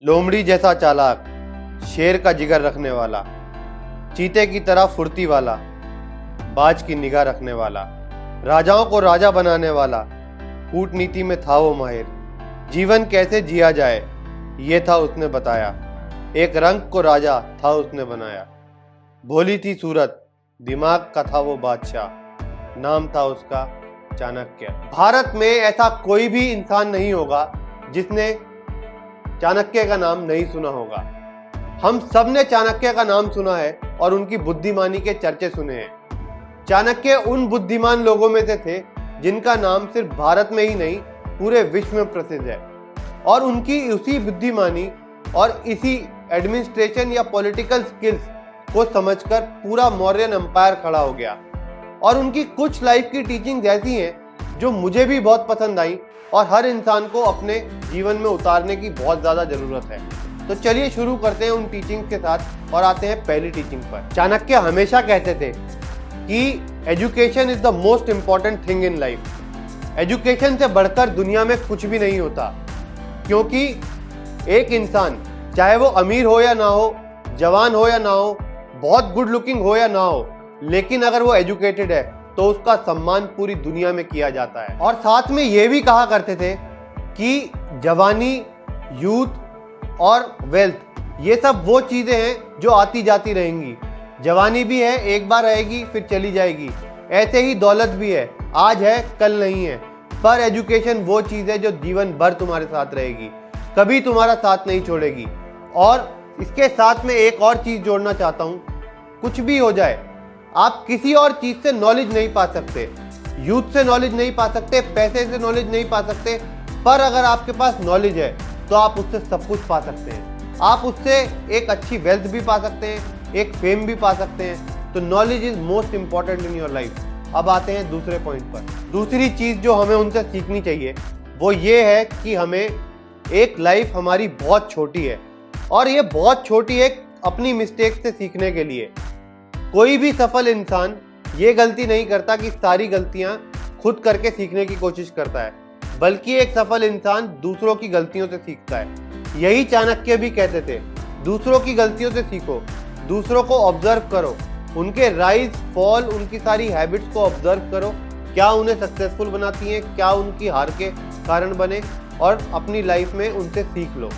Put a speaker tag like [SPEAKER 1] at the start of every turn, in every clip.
[SPEAKER 1] लोमड़ी जैसा चालाक, शेर का जिगर रखने वाला, चीते की तरह फुर्ती वाला, बाज की निगाह रखने वाला, राजाओं को राजा बनाने वाला, कूटनीति में था वो माहिर। जीवन कैसे जिया जाए ये था उसने बताया, एक रंग को राजा था उसने बनाया। भोली थी सूरत, दिमाग का था वो बादशाह, नाम था उसका चाणक्य। भारत में ऐसा कोई भी इंसान नहीं होगा जिसने चाणक्य का नाम नहीं सुना होगा। हम सब ने चाणक्य का नाम सुना है और उनकी बुद्धिमानी के चर्चे सुने हैं। चाणक्य उन बुद्धिमान लोगों में से थे जिनका नाम सिर्फ भारत में ही नहीं पूरे विश्व में प्रसिद्ध है, और उनकी उसी बुद्धिमानी और इसी एडमिनिस्ट्रेशन या पॉलिटिकल स्किल्स को समझकर पूरा मौर्यन एम्पायर खड़ा हो गया। और उनकी कुछ लाइफ की टीचिंग्स ऐसी हैं जो मुझे भी बहुत पसंद आई और हर इंसान को अपने जीवन में उतारने की बहुत ज़्यादा ज़रूरत है। तो चलिए शुरू करते हैं उन टीचिंग्स के साथ और आते हैं पहली टीचिंग पर। चाणक्य हमेशा कहते थे कि education is the most important thing in life. Education से बढ़कर दुनिया में कुछ भी नहीं होता, क्योंकि एक इंसान चाहे वो अमीर हो या ना हो, जवान हो या ना हो, बहुत गुड लुकिंग हो या ना हो, लेकिन अगर वो एजुकेटेड है तो उसका सम्मान पूरी दुनिया में किया जाता है। और साथ में ये भी कहा करते थे कि जवानी, यूथ और वेल्थ ये सब वो चीज़ें हैं जो आती जाती रहेंगी। जवानी भी है, एक बार आएगी फिर चली जाएगी। ऐसे ही दौलत भी है, आज है कल नहीं है। पर एजुकेशन वो चीज़ है जो जीवन भर तुम्हारे साथ रहेगी, कभी तुम्हारा साथ नहीं छोड़ेगी। और इसके साथ में एक और चीज़ जोड़ना चाहता हूँ, कुछ भी हो जाए आप किसी और चीज़ से नॉलेज नहीं पा सकते, यूथ से नॉलेज नहीं पा सकते, पैसे से नॉलेज नहीं पा सकते, पर अगर आपके पास नॉलेज है तो आप उससे सब कुछ पा सकते हैं। आप उससे एक अच्छी वेल्थ भी पा सकते हैं, एक फेम भी पा सकते हैं। तो knowledge is most important in your life. अब आते हैं दूसरे पॉइंट पर। दूसरी चीज़ जो हमें उनसे सीखनी चाहिए वो ये है कि हमें एक लाइफ हमारी बहुत छोटी है, और ये बहुत छोटी है अपनी मिस्टेक से सीखने के लिए। कोई भी सफल इंसान ये गलती नहीं करता कि सारी गलतियां खुद करके सीखने की कोशिश करता है, बल्कि एक सफल इंसान दूसरों की गलतियों से सीखता है। यही चाणक्य भी कहते थे, दूसरों की गलतियों से सीखो, दूसरों को ऑब्जर्व करो, उनके राइज फॉल, उनकी सारी हैबिट्स को ऑब्जर्व करो, क्या उन्हें सक्सेसफुल बनाती हैं, क्या उनकी हार के कारण बने, और अपनी लाइफ में उनसे सीख लो।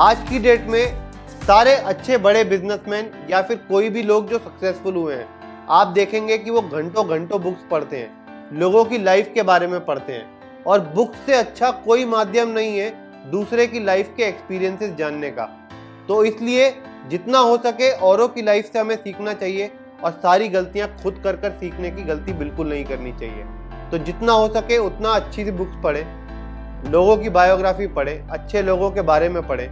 [SPEAKER 1] आज की डेट में सारे अच्छे बड़े बिजनेसमैन या फिर कोई भी लोग जो सक्सेसफुल हुए हैं, आप देखेंगे कि वो घंटों घंटों बुक्स पढ़ते हैं, लोगों की लाइफ के बारे में पढ़ते हैं। और बुक्स से अच्छा कोई माध्यम नहीं है दूसरे की लाइफ के एक्सपीरियंसेस जानने का। तो इसलिए जितना हो सके औरों की लाइफ से हमें सीखना चाहिए, और सारी गलतियां खुद कर कर सीखने की गलती बिल्कुल नहीं करनी चाहिए। तो जितना हो सके उतना अच्छी सी बुक्स पढ़ें, लोगों की बायोग्राफी पढ़ें, अच्छे लोगों के बारे में पढ़ें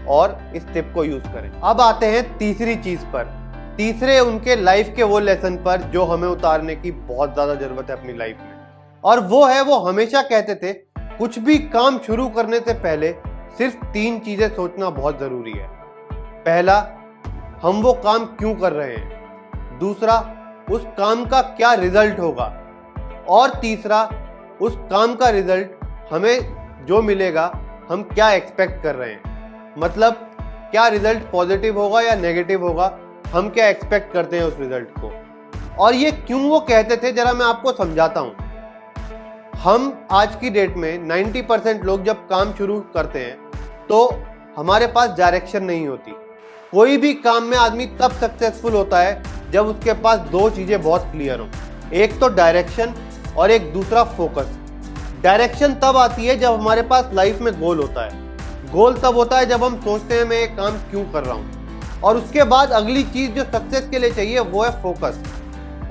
[SPEAKER 1] और इस टिप को यूज करें। अब आते हैं तीसरी चीज पर, तीसरे उनके लाइफ के वो लेसन पर जो हमें उतारने की बहुत ज्यादा जरूरत है अपनी लाइफ में। और वो है, वो हमेशा कहते थे कुछ भी काम शुरू करने से पहले सिर्फ 3 चीजें सोचना बहुत जरूरी है। पहला, हम वो काम क्यों कर रहे हैं। दूसरा, उस काम का क्या रिजल्ट होगा। और तीसरा, उस काम का रिजल्ट हमें जो मिलेगा हम क्या एक्सपेक्ट कर रहे हैं। मतलब क्या रिजल्ट पॉजिटिव होगा या नेगेटिव होगा, हम क्या एक्सपेक्ट करते हैं उस रिजल्ट को। और ये क्यों वो कहते थे जरा मैं आपको समझाता हूं। हम आज की डेट में 90% लोग जब काम शुरू करते हैं तो हमारे पास डायरेक्शन नहीं होती। कोई भी काम में आदमी तब सक्सेसफुल होता है जब उसके पास 2 चीजें बहुत क्लियर हो, एक तो डायरेक्शन और एक दूसरा फोकस। डायरेक्शन तब आती है जब हमारे पास लाइफ में गोल होता है, गोल तब होता है जब हम सोचते हैं मैं ये काम क्यों कर रहा हूँ। और उसके बाद अगली चीज जो सक्सेस के लिए चाहिए वो है फोकस।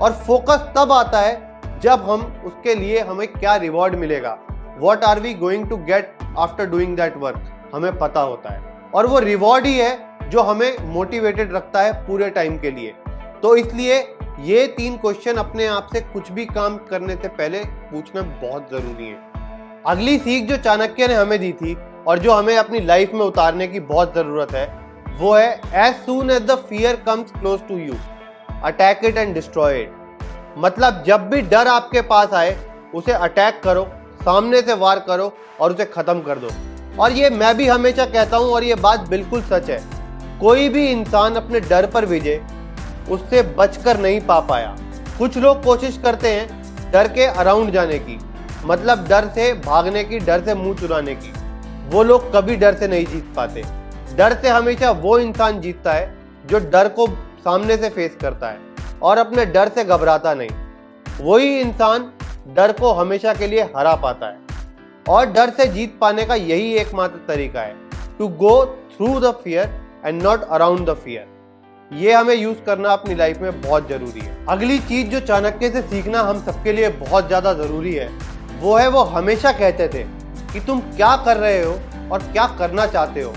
[SPEAKER 1] और फोकस तब आता है जब हम उसके लिए हमें क्या रिवॉर्ड मिलेगा, what are we going to get after doing that work, हमें पता होता है। और वो रिवॉर्ड ही है जो हमें मोटिवेटेड रखता है पूरे टाइम के लिए। तो इसलिए ये 3 क्वेश्चन अपने आप से कुछ भी काम करने से पहले पूछना बहुत जरूरी है। अगली सीख जो चाणक्य ने हमें दी थी और जो हमें अपनी लाइफ में उतारने की बहुत जरूरत है वो है, as soon as the fear comes close to you attack it and destroy it. मतलब जब भी डर आपके पास आए उसे अटैक करो, सामने से वार करो और उसे खत्म कर दो। और ये मैं भी हमेशा कहता हूँ और ये बात बिल्कुल सच है, कोई भी इंसान अपने डर पर विजय उससे बचकर नहीं पा पाया। कुछ लोग कोशिश करते हैं डर के अराउंड जाने की, मतलब डर से भागने की, डर से मुंह चुराने की। वो लोग कभी डर से नहीं जीत पाते। डर से हमेशा वो इंसान जीतता है जो डर को सामने से फेस करता है और अपने डर से घबराता नहीं। वही इंसान डर को हमेशा के लिए हरा पाता है। और डर से जीत पाने का यही एकमात्र तरीका है, to go through the fear and not around the fear. ये हमें यूज करना अपनी लाइफ में बहुत जरूरी है। अगली चीज जो चाणक्य से सीखना हम सबके लिए बहुत ज्यादा जरूरी है, वो है वो हमेशा कहते थे कि तुम क्या कर रहे हो और क्या करना चाहते हो,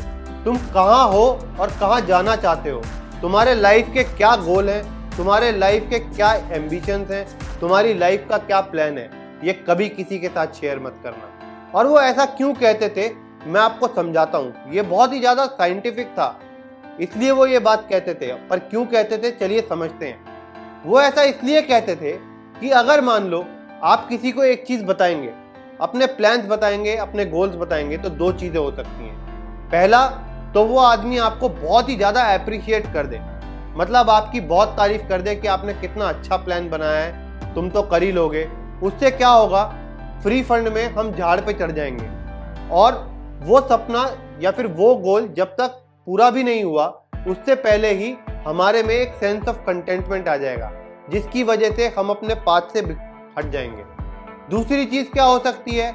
[SPEAKER 1] तुम कहाँ हो और कहाँ जाना चाहते हो, तुम्हारे लाइफ के क्या गोल हैं, तुम्हारे लाइफ के क्या एम्बिशंस हैं, तुम्हारी लाइफ का क्या प्लान है, ये कभी किसी के साथ शेयर मत करना। और वो ऐसा क्यों कहते थे मैं आपको समझाता हूँ। ये बहुत ही ज्यादा साइंटिफिक था, इसलिए वो ये बात कहते थे। पर क्यों कहते थे चलिए समझते हैं। वो ऐसा इसलिए कहते थे कि अगर मान लो आप किसी को एक चीज बताएंगे, अपने प्लान्स बताएंगे, अपने गोल्स बताएंगे, तो दो चीजें हो सकती हैं। पहला तो वो आदमी आपको बहुत ही ज्यादा अप्रिशिएट कर दे, मतलब आपकी बहुत तारीफ कर दे कि आपने कितना अच्छा प्लान बनाया है, तुम तो कर ही लोगे। उससे क्या होगा, फ्री फंड में हम झाड़ पे चढ़ जाएंगे और वो सपना या फिर वो गोल जब तक पूरा भी नहीं हुआ उससे पहले ही हमारे में एक सेंस ऑफ कंटेंटमेंट आ जाएगा, जिसकी वजह से हम अपने पाथ से हट जाएंगे। दूसरी चीज क्या हो सकती है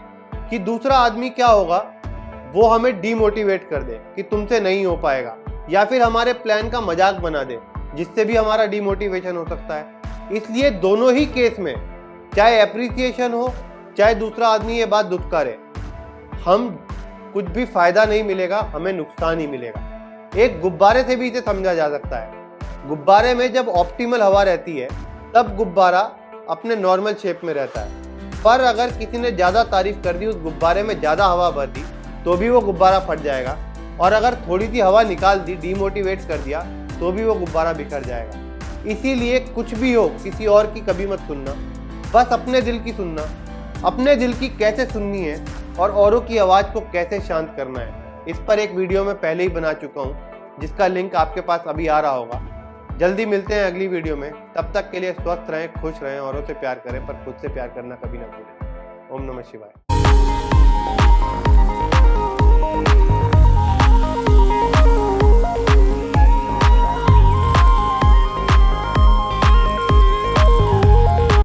[SPEAKER 1] कि दूसरा आदमी क्या होगा, वो हमें डीमोटिवेट कर दे कि तुमसे नहीं हो पाएगा, या फिर हमारे प्लान का मजाक बना दे, जिससे भी हमारा डीमोटिवेशन हो सकता है। इसलिए दोनों ही केस में, चाहे एप्रिसिएशन हो चाहे दूसरा आदमी ये बात दुत्कारे, हम कुछ भी फायदा नहीं मिलेगा, हमें नुकसान ही मिलेगा। एक गुब्बारे से भी इसे समझा जा सकता है। गुब्बारे में जब ऑप्टिमल हवा रहती है तब गुब्बारा अपने नॉर्मल शेप में रहता है, पर अगर किसी ने ज्यादा तारीफ कर दी, उस गुब्बारे में ज्यादा हवा भर दी, तो भी वो गुब्बारा फट जाएगा। और अगर थोड़ी सी हवा निकाल दी, डीमोटिवेट कर दिया, तो भी वो गुब्बारा बिखर जाएगा। इसीलिए कुछ भी हो किसी और की कभी मत सुनना, बस अपने दिल की सुनना। अपने दिल की कैसे सुननी है और औरों की आवाज को कैसे शांत करना है, इस पर एक वीडियो मैं पहले ही बना चुका हूँ, जिसका लिंक आपके पास अभी आ रहा होगा। जल्दी मिलते हैं अगली वीडियो में। तब तक के लिए स्वस्थ रहें, खुश रहें, औरों से प्यार करें, पर खुद से प्यार करना कभी ना भूलें। ओम नमः शिवाय।